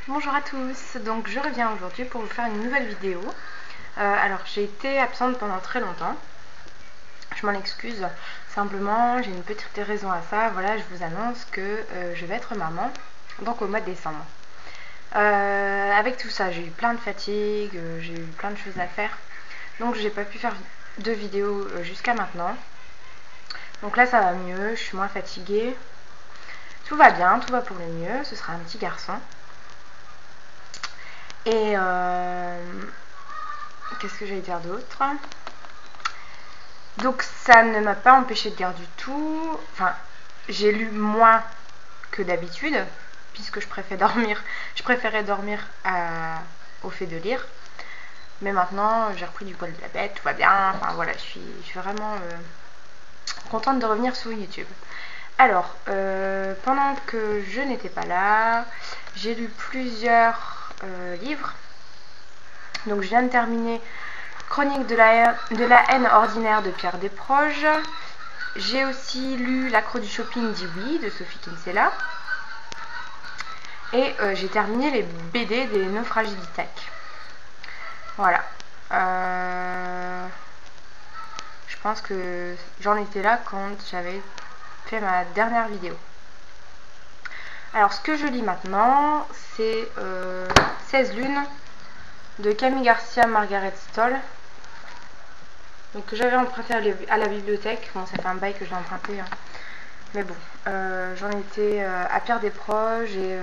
Bonjour à tous, donc je reviens aujourd'hui pour vous faire une nouvelle vidéo. Alors j'ai été absente pendant très longtemps, je m'en excuse, simplement j'ai une petite raison à ça. Voilà, je vous annonce que je vais être maman, donc au mois de décembre. Avec tout ça, j'ai eu plein de fatigue, j'ai eu plein de choses à faire, donc j'ai pas pu faire de vidéo jusqu'à maintenant. Donc là ça va mieux, je suis moins fatiguée, tout va bien, tout va pour le mieux, ce sera un petit garçon. Et qu'est-ce que j'allais dire d'autre? Donc ça ne m'a pas empêché de lire du tout. Enfin, j'ai lu moins que d'habitude, puisque je préférais dormir au fait de lire. Mais maintenant, j'ai repris du poil de la bête, tout va bien. Enfin voilà, je suis vraiment contente de revenir sur YouTube. Alors, pendant que je n'étais pas là, j'ai lu plusieurs livres. Donc je viens de terminer Chronique de la haine ordinaire de Pierre Desproges. J'ai aussi lu L'accro du shopping dit oui de Sophie Kinsella. Et j'ai terminé les BD des naufragies d'Ithaque. Voilà. Je pense que j'en étais là quand j'avais fait ma dernière vidéo. Alors ce que je lis maintenant, c'est 16 lunes de Camille Garcia Margaret Stoll. Donc que j'avais emprunté à la bibliothèque. Bon, ça fait un bail que je l'ai emprunté, hein. Mais bon, j'en étais à Pierre Desproges et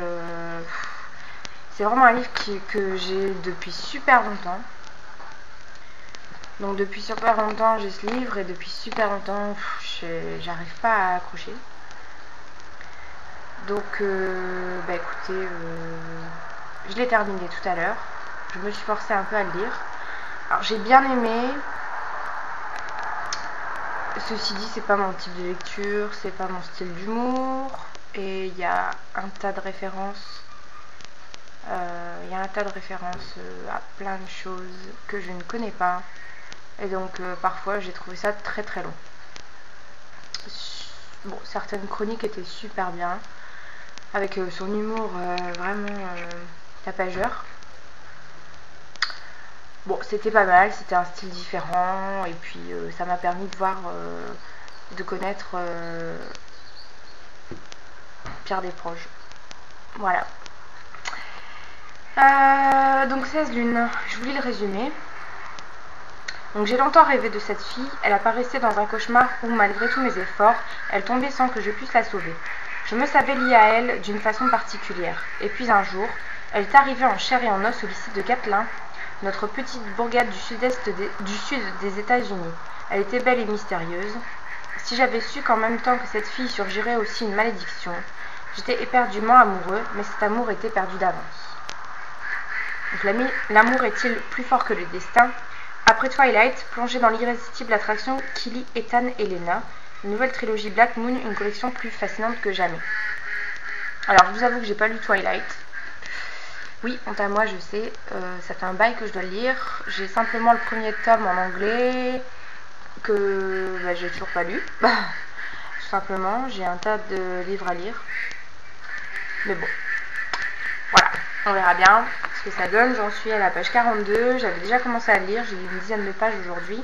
c'est vraiment un livre que j'ai depuis super longtemps. Donc depuis super longtemps j'ai ce livre et depuis super longtemps j'arrive pas à accrocher. Donc bah écoutez, je l'ai terminé tout à l'heure. Je me suis forcée un peu à le lire. Alors j'ai bien aimé. Ceci dit, c'est pas mon type de lecture, c'est pas mon style d'humour, et il y a un tas de références. À plein de choses que je ne connais pas, et donc parfois j'ai trouvé ça très très long. Bon, certaines chroniques étaient super bien, avec son humour vraiment tapageur. Bon, c'était pas mal, c'était un style différent, et puis ça m'a permis de voir, de connaître Pierre Desproges. Voilà. Donc 16 lunes, je vous lis le résumé. Donc j'ai longtemps rêvé de cette fille, elle apparaissait dans un cauchemar où, malgré tous mes efforts, elle tombait sans que je puisse la sauver. Je me savais liée à elle d'une façon particulière. Et puis un jour, elle est arrivée en chair et en os au lycée de Gatlin, notre petite bourgade du sud des États-Unis. Elle était belle et mystérieuse. Si j'avais su qu'en même temps que cette fille surgirait aussi une malédiction, j'étais éperdument amoureux, mais cet amour était perdu d'avance. L'amour est-il plus fort que le destin? Après Twilight, plongé dans l'irrésistible attraction qui lie Ethan et Lena, une nouvelle trilogie Black Moon, une collection plus fascinante que jamais. Alors je vous avoue que j'ai pas lu Twilight. Oui, honte à moi, je sais, ça fait un bail que je dois le lire. J'ai simplement le premier tome en anglais que j'ai toujours pas lu. Tout simplement, j'ai un tas de livres à lire. Mais bon, voilà, on verra bien ce que ça donne. J'en suis à la page 42, j'avais déjà commencé à le lire, j'ai lu une dizaine de pages aujourd'hui.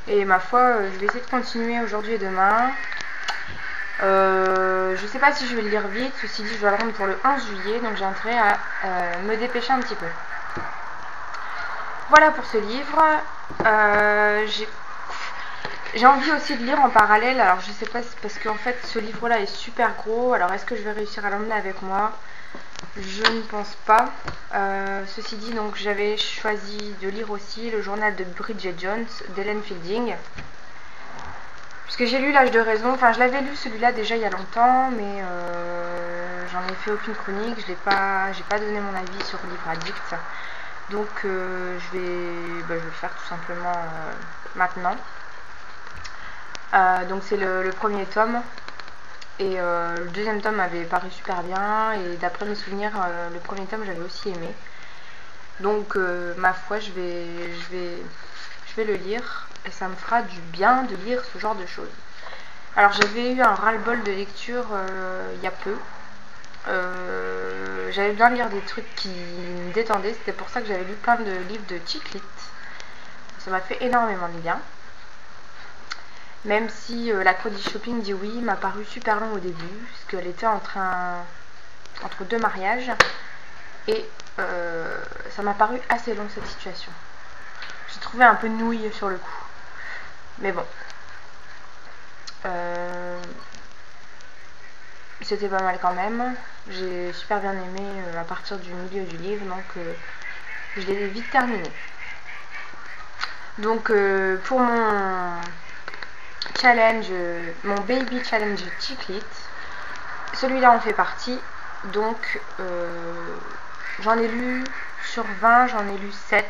Et ma foi, je vais essayer de continuer aujourd'hui et demain. Je sais pas si je vais le lire vite, ceci dit je dois le rendre pour le 11 juillet, donc j'ai intérêt à me dépêcher un petit peu. Voilà pour ce livre. J'ai envie aussi de lire en parallèle, alors je sais pas, parce qu'en fait ce livre là est super gros, alors est-ce que je vais réussir à l'emmener avec moi? Je ne pense pas. Ceci dit, donc j'avais choisi de lire aussi le journal de Bridget Jones d'Helen Fielding, puisque j'ai lu L'âge de raison. Enfin, je l'avais lu celui-là déjà il y a longtemps, mais j'en ai fait aucune chronique. J'ai pas donné mon avis sur le livre Addict, donc je vais le faire tout simplement maintenant. Donc c'est le premier tome. Et le deuxième tome m'avait paru super bien, et d'après mes souvenirs, le premier tome j'avais aussi aimé. Donc ma foi, je vais le lire, et ça me fera du bien de lire ce genre de choses. Alors j'avais eu un ras-le-bol de lecture il y a peu. j'avais besoin de lire des trucs qui me détendaient. C'était pour ça que j'avais lu plein de livres de chick lit. Ça m'a fait énormément de bien. Même si la chronique shopping dit oui, m'a paru super long au début, parce qu'elle était entre 2 mariages. Et ça m'a paru assez long cette situation. J'ai trouvé un peu nouille sur le coup. Mais bon. C'était pas mal quand même. J'ai super bien aimé à partir du milieu du livre, donc je l'ai vite terminé. Donc pour mon challenge, mon baby challenge chick lit, celui-là en fait partie. Donc j'en ai lu sur 20, j'en ai lu 7.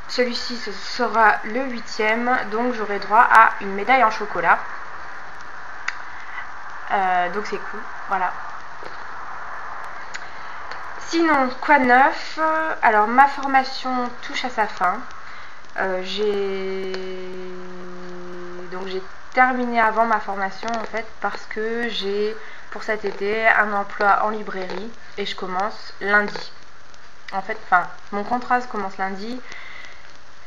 Celui-ci ce sera le 8e, donc j'aurai droit à une médaille en chocolat. Donc c'est cool, voilà. Sinon, quoi de neuf? Alors ma formation touche à sa fin. J'ai terminé avant ma formation en fait parce que j'ai pour cet été un emploi en librairie et je commence lundi. En fait, mon contrat se commence lundi.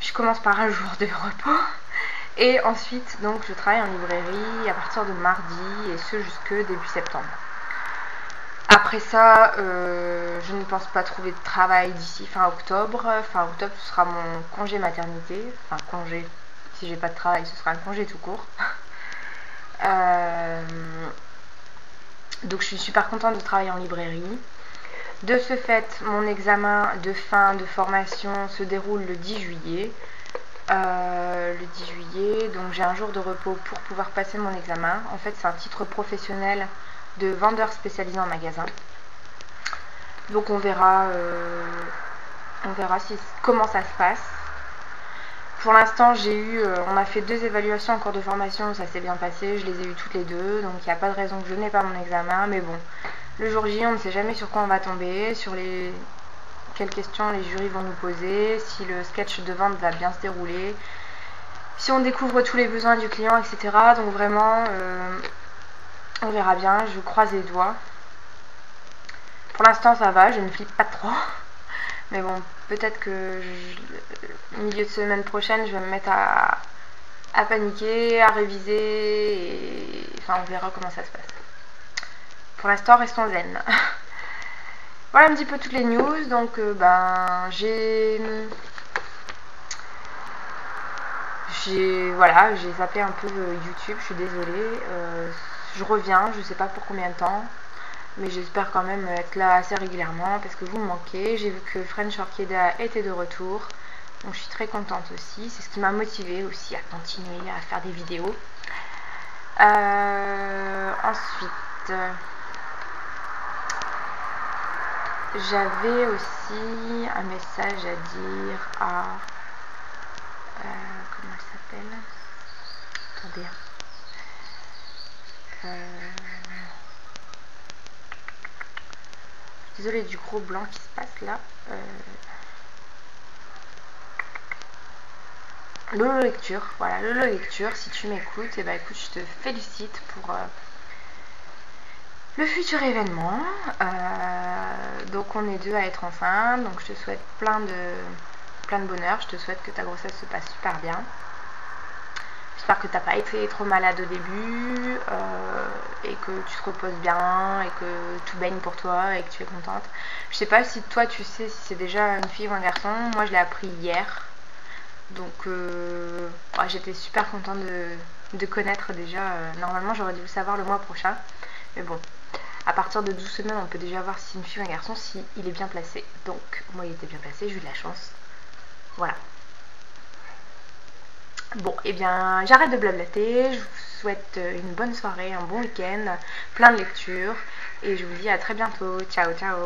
Je commence par un jour de repos et ensuite donc je travaille en librairie à partir de mardi et ce jusque début septembre. Après ça, je ne pense pas trouver de travail d'ici fin octobre. Fin octobre, ce sera mon congé maternité. Enfin, congé. Si j'ai pas de travail, ce sera un congé tout court. Donc, je suis super contente de travailler en librairie. De ce fait, mon examen de fin de formation se déroule le 10 juillet. Donc j'ai un jour de repos pour pouvoir passer mon examen. En fait, c'est un titre professionnel de vendeur spécialisé en magasin. Donc on verra comment ça se passe. Pour l'instant, on a fait 2 évaluations en cours de formation, ça s'est bien passé, je les ai eues toutes les 2, donc il n'y a pas de raison que je n'ai pas mon examen, mais bon, le jour J, on ne sait jamais sur quoi on va tomber, quelles questions les jurys vont nous poser, si le sketch de vente va bien se dérouler, si on découvre tous les besoins du client, etc. Donc vraiment, on verra bien, je croise les doigts. Pour l'instant ça va, je ne flippe pas trop. Mais bon, peut-être que milieu de semaine prochaine, je vais me mettre à paniquer, à réviser. Enfin, on verra comment ça se passe. Pour l'instant, restons zen. Voilà un petit peu toutes les news. Donc, j'ai zappé un peu YouTube. Je suis désolée. Je reviens, je sais pas pour combien de temps. Mais j'espère quand même être là assez régulièrement parce que vous me manquez. J'ai vu que French Orchida était de retour. Donc je suis très contente aussi. C'est ce qui m'a motivée aussi à continuer à faire des vidéos. Ensuite, j'avais aussi un message à dire à... comment elle s'appelle? Attendez. Désolée du gros blanc qui se passe là. Lolo Lecture, voilà, Lolo Lecture, si tu m'écoutes, et écoute, je te félicite pour le futur événement. Donc on est 2 à être enceinte, donc je te souhaite plein de bonheur, je te souhaite que ta grossesse se passe super bien. J'espère que tu n'as pas été trop malade au début et que tu te reposes bien et que tout baigne pour toi et que tu es contente. Je sais pas si toi tu sais si c'est déjà une fille ou un garçon. Moi je l'ai appris hier. Donc j'étais super contente de connaître déjà. Normalement j'aurais dû le savoir le mois prochain. Mais bon, à partir de 12 semaines on peut déjà voir si c'est une fille ou un garçon, si il est bien placé. Donc moi il était bien placé, j'ai eu de la chance. Voilà. Bon, et bien j'arrête de blablater, je vous souhaite une bonne soirée, un bon week-end, plein de lectures, et je vous dis à très bientôt. Ciao, ciao.